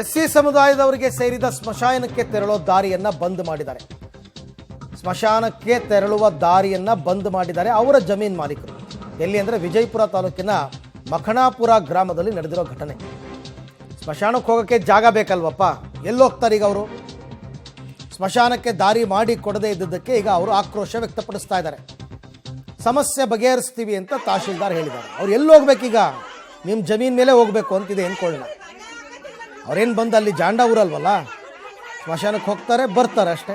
SC ಸಮುದಾಯದವರಿಗೆ ಸೇರಿದ ಸ್ಮಶಾನಕ್ಕೆ ತೆರಳೋ ದಾರಿಯನ್ನ ಬಂದ್ ಮಾಡಿದ್ದಾರೆ. ಸ್ಮಶಾನಕ್ಕೆ ತೆರಳುವ ದಾರಿಯನ್ನ ಬಂದ್ ಮಾಡಿದ್ದಾರೆ ಅವರ ಜಮೀನ್ ಮಾಲೀಕರು. ಎಲ್ಲಿ ಅಂದರೆ ವಿಜಯಪುರ ತಾಲೂಕಿನ ಮಖಣಾಪುರ ಗ್ರಾಮದಲ್ಲಿ ನಡೆದಿರೋ ಘಟನೆ. ಸ್ಮಶಾನಕ್ಕೆ ಹೋಗೋಕ್ಕೆ ಜಾಗ ಬೇಕಲ್ವಪ್ಪ, ಎಲ್ಲಿ ಹೋಗ್ತಾರೆ ಈಗ ಅವರು? ಸ್ಮಶಾನಕ್ಕೆ ದಾರಿ ಮಾಡಿ ಕೊಡದೇ ಇದ್ದದ್ದಕ್ಕೆ ಈಗ ಅವರು ಆಕ್ರೋಶ ವ್ಯಕ್ತಪಡಿಸ್ತಾ ಇದ್ದಾರೆ. ಸಮಸ್ಯೆ ಬಗೆಹರಿಸ್ತೀವಿ ಅಂತ ತಹಶೀಲ್ದಾರ್ ಹೇಳಿದ್ದಾರೆ. ಅವ್ರು ಎಲ್ಲಿ ಹೋಗ್ಬೇಕೀಗ? ನಿಮ್ಮ ಜಮೀನ್ ಮೇಲೆ ಹೋಗಬೇಕು ಅಂತಿದೆ ಅಂದ್ಕೊಳ್ಳೋಣ. ಅವ್ರೇನು ಬಂದು ಅಲ್ಲಿ ಜಾಂಡ ಊರಲ್ವಲ್ಲ, ಸ್ಮಶಾನಕ್ಕೆ ಹೋಗ್ತಾರೆ ಬರ್ತಾರೆ ಅಷ್ಟೇ.